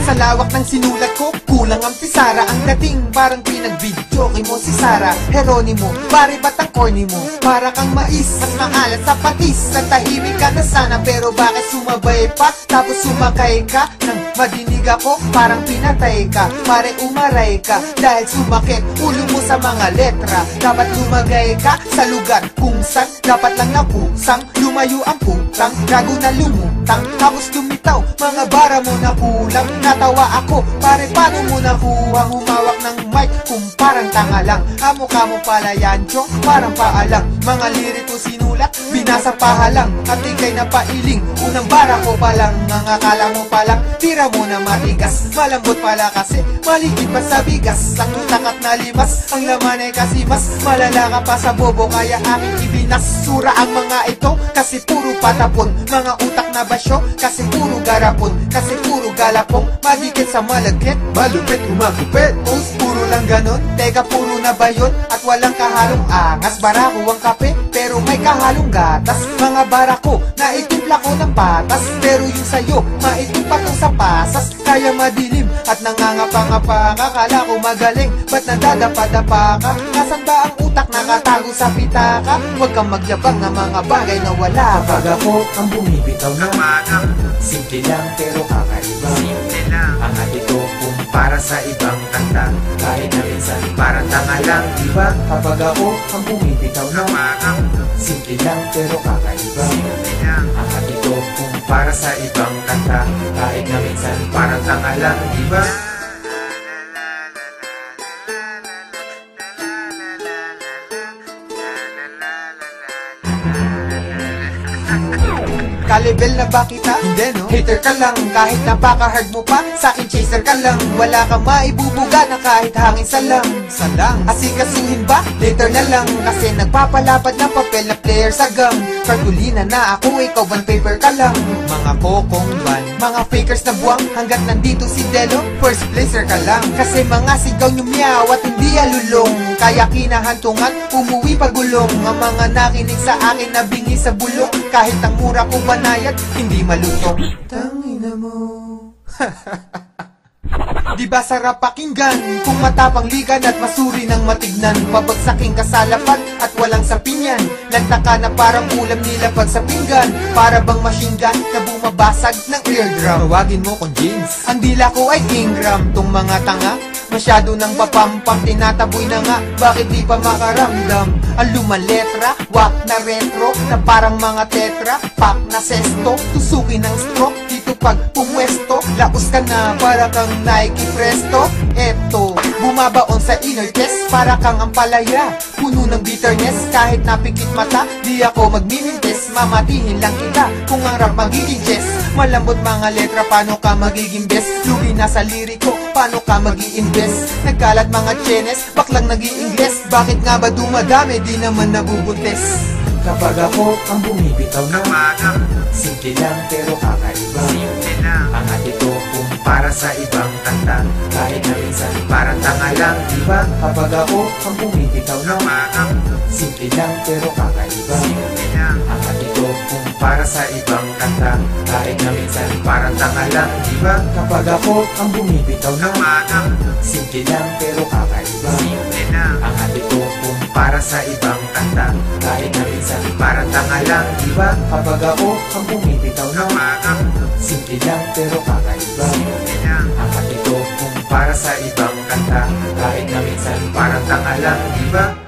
Sa lawak ng sinulat ko, kulang ang pisara. Ang dating parang pinag-video mo si Sara Heronimo, pare ba't ang corny mo? Para kang mais at maalat sa patis. Natahimik ka na sana pero bakit sumabay pa? Tapos sumakay ka nang madinig ako, parang pinatay ka. Pare umaray ka dahil sumakit ulo mo sa mga letra. Dapat lumagay ka sa lugar kung saan dapat lang napusang. Lumayo ang putang, gago na lumutang. Tapos lumitaw, mga bara mo na kulang. Natawa ako, pare paano mo nakuha? Humawak ng mic kung parang tanga lang. Mukha mo pala yan, chong, parang paalang. Mga liriko sinulat, binasa pahalang. At ikay napailing, unang bara ko palang. Ang akala mo palang, tira mo na matigas. Malambot pala kasi, maligid pa sa bigas. Ang utak at nalimas, ang laman ay kasi mas malala ka pa sa bobo, kaya aking ibinasura ang mga ito. Kasi puro patapon, mga utak na basyo. Kasi puro garapon, kasi puro galapong. Madikit sa malagkit, malupit umagupit. Post puro lang ganon, teka puro na ba yun? At walang kahalong angas, barako ang kape pero may kahalong gatas. Mga barako, naitimpla ko ng patas. Pero yung sayo, maitimpa ko sa pasas. Kaya madilim at nangangapa-ngapa. Akala ko magaling, ba't nadadapa-dapa ka? Nasaan ba ang utak nakatago sa pitaka? Huwag kang magyabang ng mga bagay na wala. Kapag ako ang bumibitaw na simple lang pero kakaiba. Ang hati ko kumpara sa ibang kanta, kahit na minsan parang tanga lang, diba? Kapag ako ang bumibitaw na simple lang pero kakaiba. Ang hati ko kumpara sa ibang kanta, kahit na minsan parang tanga lang, diba? Ka-level na ba kita? Hindi no? Hater ka lang, kahit napaka-hard mo pa. Sa'kin chaser ka lang, wala kang maibubuga na kahit hangin salang. Asikasuhin ba? Later na lang, kasi nagpapalapad na papel na player sa gang. Kartulina na ako, ikaw ban paper ka lang. Mga kokong ban, mga fakers na buwang. Hanggat nandito si Delo, first placer ka lang. Kasi mga sigaw nyo meow at hindi alulong. Kaya kinahantungan, umuwi pagulong. Ang mga nakinig sa akin na bingi sa bulong. Kahit ang mura ko banayad, hindi malutong. Tangina mo. Diba sarap pakinggan kung matapang ligan at masuri ng matignan. Pabagsaking kasalapan at walang sapinyan. Lanta ka na parang ulam nilapag sa pinggan. Para bang machine gun na bumabasag ng eardrum. Tawagin mo kong James. Ang dila ko ay Ingram. Tong mga tanga masyado nang papampang, tinataboy na nga. Bakit di pa makaramdam? Ang lumaletra, wak na retro, na parang mga tetra, pak na sesto, tusukin ng stroke. Dito pag pumwesto, laos ka na para kang Nike Presto. Eto, bumabaon sa inner test, para kang ampalaya, puno ng bitterness. Kahit napikit mata, di ako magmimintes. Mamatihin lang kita kung ang rap magiging chess. Malambot mga letra, paano ka magiging best? Lugi na sa liriko, paano ka mag-i-invest? Nagkalat mga chenes, baklang nag-i-ingles. Bakit nga ba dumadami, di naman nabubuntes? Kapag ako ang bumibitaw na simple lang pero kakaiba. Ang hati ko kumpara sa ibang kanta, kahit na minsan parang tanga lang, diba? Kapag ako ang bumibitaw na simple lang pero kakaiba. Ang hati ko kumpara sa ibang kanta, kahit na minsan parang tanga lang, diba? Kapag ako ang bumibitaw na simple lang pero kakaiba. Ang hati ko kumpara sa ibang kanta, kahit na minsan parang tanga lang, diba? Kapag ako ang bumibitaw na simple lang pero kakaiba. Ang hati ko kumpara sa ibang kanta, kahit na minsan parang tanga lang, diba?